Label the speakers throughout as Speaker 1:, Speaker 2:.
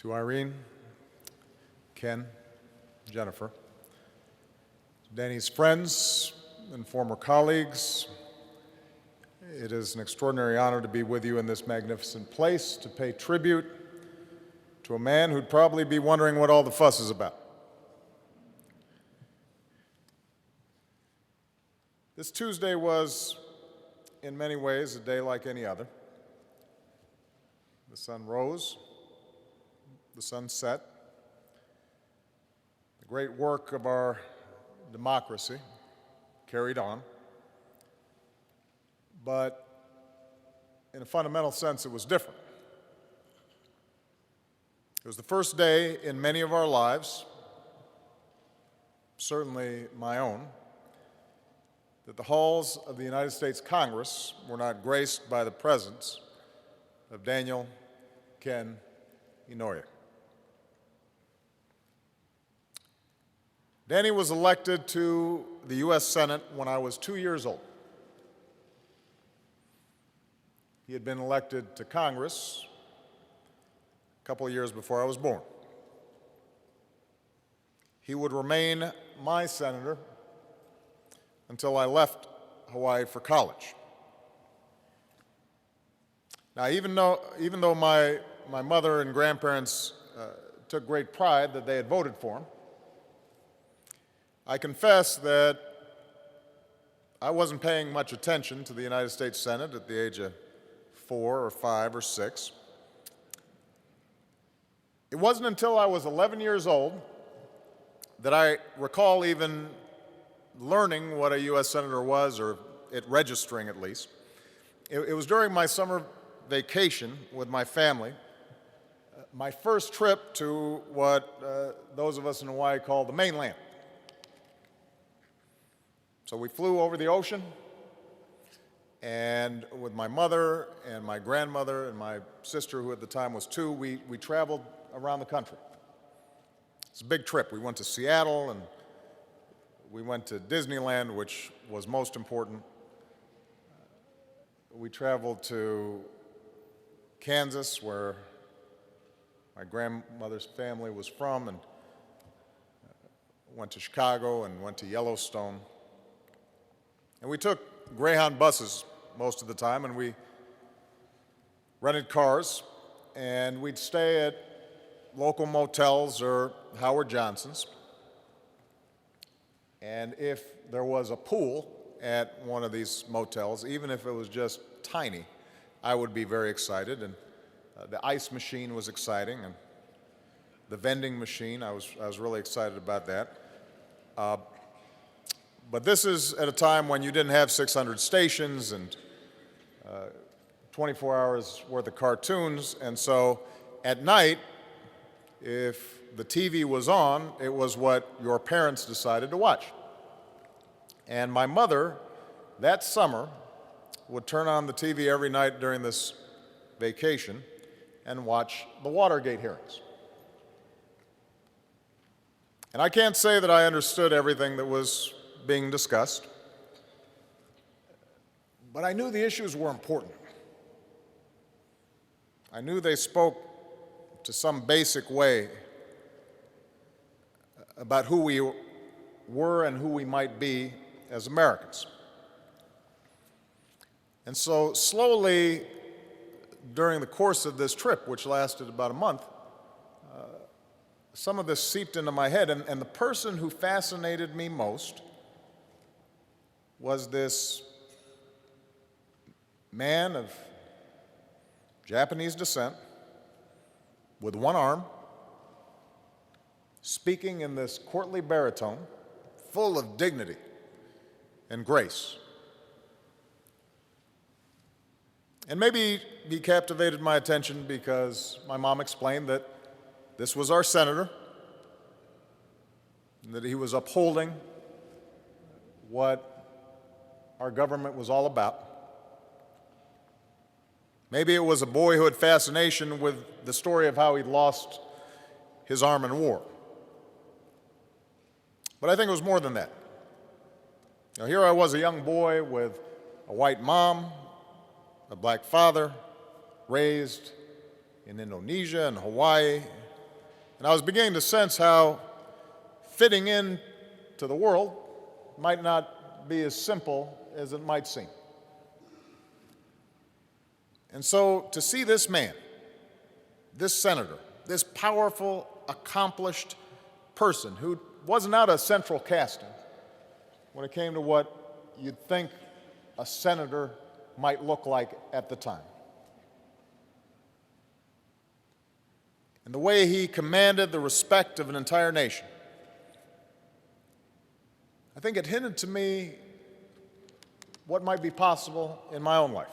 Speaker 1: To Irene, Ken, Jennifer, Danny's friends and former colleagues, it is an extraordinary honor to be with you in this magnificent place to pay tribute to a man who'd probably be wondering what all the fuss is about. This Tuesday was, in many ways, a day like any other. The sun rose, the sun set. The great work of our democracy carried on. But in a fundamental sense, it was different. It was the first day in many of our lives, certainly my own, that the halls of the United States Congress were not graced by the presence of Daniel, Ken, Inouye. Danny was elected to the U.S. Senate when I was 2 years old. He had been elected to Congress a couple of years before I was born. He would remain my senator until I left Hawaii for college. Now, even though my mother and grandparents took great pride that they had voted for him, I confess that I wasn't paying much attention to the United States Senate at the age of 4 or 5 or 6. It wasn't until I was 11 years old that I recall even learning what a U.S. Senator was, or it registering at least. It was during my summer vacation with my family, my first trip to what those of us in Hawaii call the mainland. So we flew over the ocean, and with my mother and my grandmother and my sister, who at the time was 2, we traveled around the country. It's a big trip. We went to Seattle, and we went to Disneyland, which was most important. We traveled to Kansas, where my grandmother's family was from, and went to Chicago and went to Yellowstone. And we took Greyhound buses most of the time, and we rented cars, and we'd stay at local motels or Howard Johnson's. And if there was a pool at one of these motels, even if it was just tiny, I would be very excited. And the ice machine was exciting, and the vending machine, I was really excited about that. But this is at a time when you didn't have 600 stations and 24 hours worth of cartoons, and so at night, if the TV was on, it was what your parents decided to watch. And my mother, that summer, would turn on the TV every night during this vacation and watch the Watergate hearings. And I can't say that I understood everything that was being discussed, but I knew the issues were important. I knew they spoke to some basic way about who we were and who we might be as Americans. And so slowly, during the course of this trip, which lasted about a month, some of this seeped into my head, and the person who fascinated me most was this man of Japanese descent with one arm, speaking in this courtly baritone, full of dignity and grace. And maybe he captivated my attention because my mom explained that this was our senator, and that he was upholding what our government was all about. Maybe it was a boy who had fascination with the story of how he'd lost his arm in war. But I think it was more than that. Now, here I was, a young boy with a white mom, a black father, raised in Indonesia and Hawaii, And I was beginning to sense how fitting in to the world might not be as simple as it might seem. And so to see this man, this senator, this powerful, accomplished person who wasn't out of central casting when it came to what you'd think a senator might look like at the time. And the way he commanded the respect of an entire nation, I think it hinted to me what might be possible in my own life.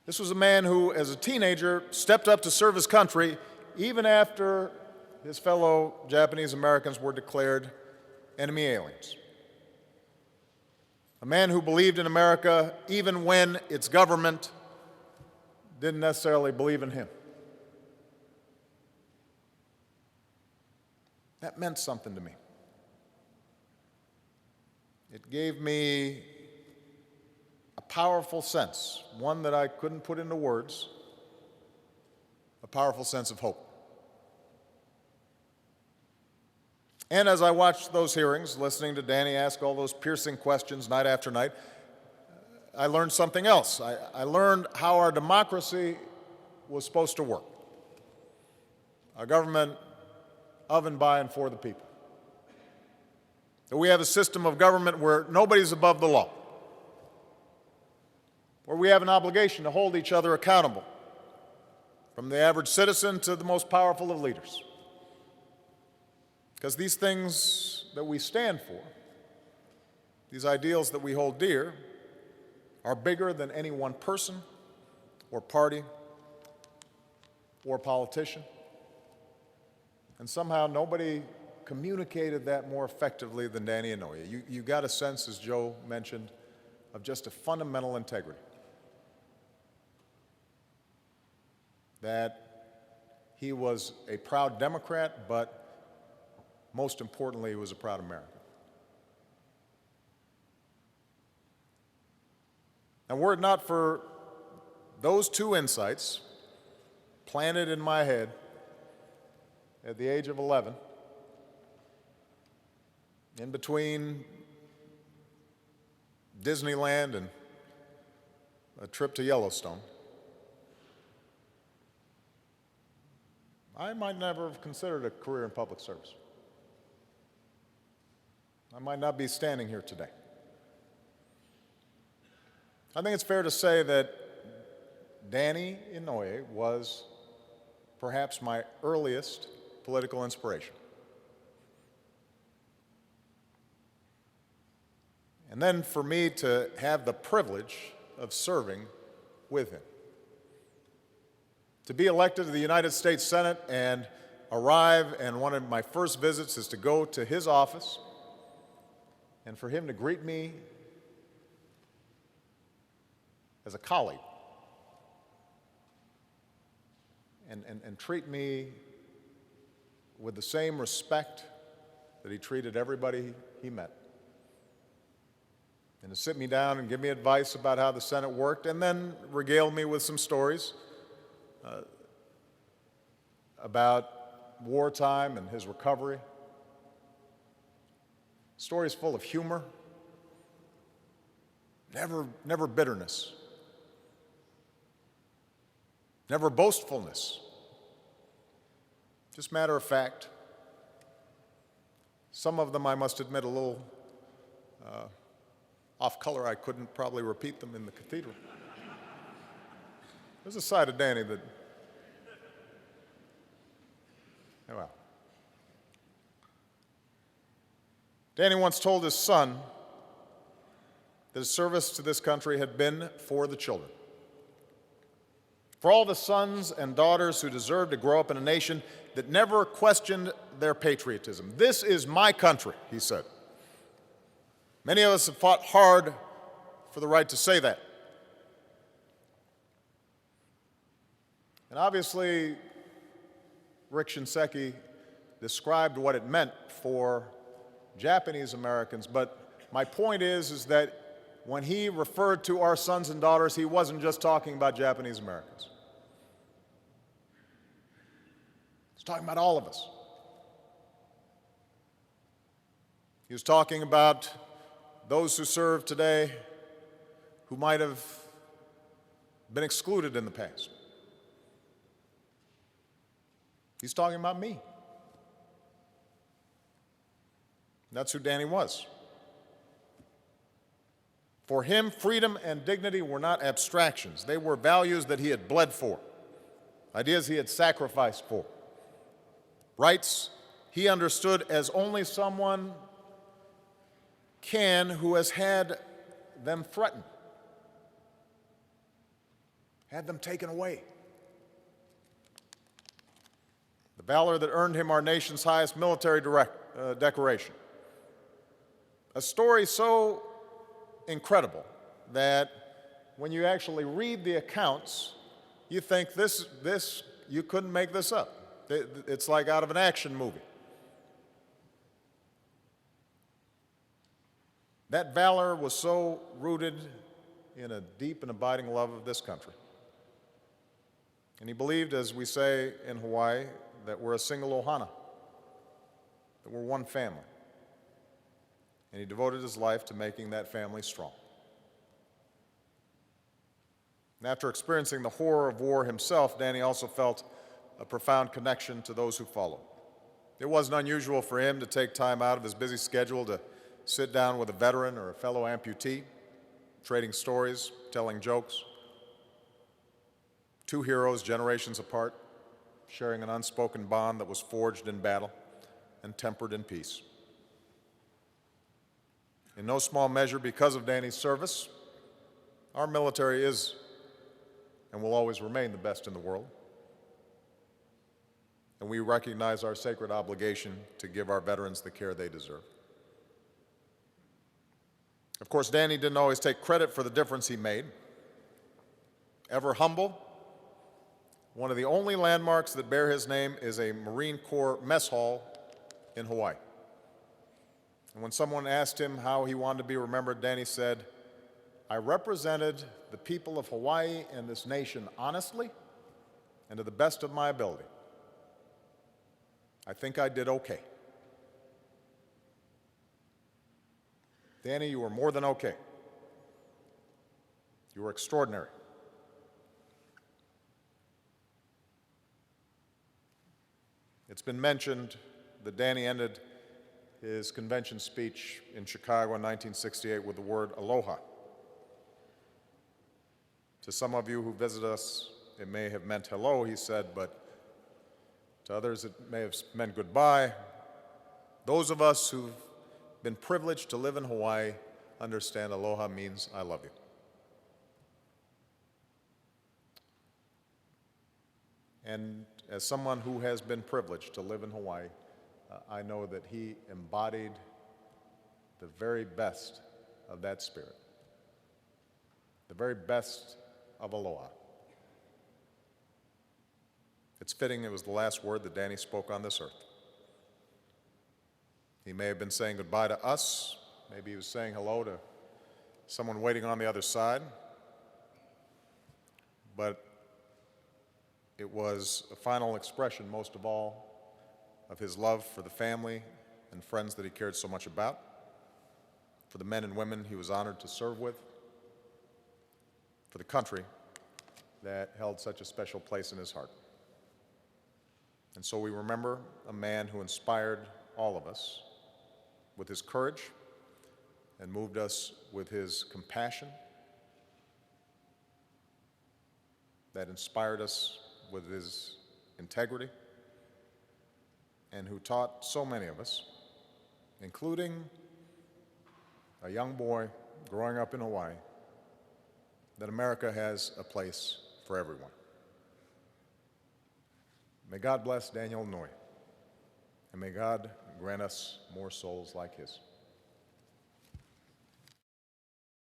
Speaker 1: This was a man who, as a teenager, stepped up to serve his country even after his fellow Japanese Americans were declared enemy aliens. A man who believed in America even when its government didn't necessarily believe in him. That meant something to me. It gave me a powerful sense, one that I couldn't put into words, a powerful sense of hope. And as I watched those hearings, listening to Danny ask all those piercing questions night after night, I learned something else. I learned how our democracy was supposed to work. A government of and by and for the people. That we have a system of government where nobody's above the law, where we have an obligation to hold each other accountable, from the average citizen to the most powerful of leaders. Because these things that we stand for, these ideals that we hold dear, are bigger than any one person or party or politician. And somehow nobody communicated that more effectively than Danny Inouye. You got a sense, as Joe mentioned, of just a fundamental integrity. That he was a proud Democrat, but most importantly, he was a proud American. And were it not for those two insights planted in my head at the age of 11, in between Disneyland and a trip to Yellowstone, I might never have considered a career in public service. I might not be standing here today. I think it's fair to say that Danny Inouye was perhaps my earliest political inspiration. And then for me to have the privilege of serving with him. To be elected to the United States Senate and arrive, and one of my first visits is to go to his office and for him to greet me as a colleague and treat me with the same respect that he treated everybody he met. And to sit me down and give me advice about how the Senate worked, and then regale me with some stories about wartime and his recovery. Stories full of humor, never bitterness, never boastfulness, just matter of fact. Some of them, I must admit, a little off color. I couldn't probably repeat them in the cathedral. There's a side of Danny that, well. Danny once told his son that his service to this country had been for the children. For all the sons and daughters who deserve to grow up in a nation that never questioned their patriotism. This is my country, he said. Many of us have fought hard for the right to say that. And obviously, Rick Shinseki described what it meant for Japanese Americans, but my point is that when he referred to our sons and daughters, he wasn't just talking about Japanese Americans. He's talking about all of us. He was talking about those who serve today who might have been excluded in the past. He's talking about me. That's who Danny was. For him, freedom and dignity were not abstractions. They were values that he had bled for, ideas he had sacrificed for, rights he understood as only someone can who has had them threatened, had them taken away. The valor that earned him our nation's highest military decoration. A story so incredible that when you actually read the accounts, you think you couldn't make this up. It's like out of an action movie. That valor was so rooted in a deep and abiding love of this country. And he believed, as we say in Hawaii, that we're a single ohana, that we're one family. And he devoted his life to making that family strong. And after experiencing the horror of war himself, Danny also felt a profound connection to those who followed. It wasn't unusual for him to take time out of his busy schedule to sit down with a veteran or a fellow amputee, trading stories, telling jokes. Two heroes generations apart, sharing an unspoken bond that was forged in battle and tempered in peace. In no small measure, because of Danny's service, our military is and will always remain the best in the world. And we recognize our sacred obligation to give our veterans the care they deserve. Of course, Danny didn't always take credit for the difference he made. Ever humble, one of the only landmarks that bear his name is a Marine Corps mess hall in Hawaii. And when someone asked him how he wanted to be remembered, Danny said, "I represented the people of Hawaii and this nation honestly and to the best of my ability. I think I did okay." Danny, you were more than okay. You were extraordinary. It's been mentioned that Danny ended his convention speech in Chicago in 1968 with the word aloha. To some of you who visit us, it may have meant hello, he said, but to others it may have meant goodbye. Those of us who've been privileged to live in Hawaii understand aloha means I love you. And as someone who has been privileged to live in Hawaii, I know that he embodied the very best of that spirit, the very best of aloha. It's fitting it was the last word that Danny spoke on this earth. He may have been saying goodbye to us, maybe he was saying hello to someone waiting on the other side, but it was a final expression, most of all, of his love for the family and friends that he cared so much about, for the men and women he was honored to serve with, for the country that held such a special place in his heart. And so we remember a man who inspired all of us with his courage and moved us with his compassion, that inspired us with his integrity, and who taught so many of us, including a young boy growing up in Hawaii, that America has a place for everyone. May God bless Daniel Inouye, and may God grant us more souls like his.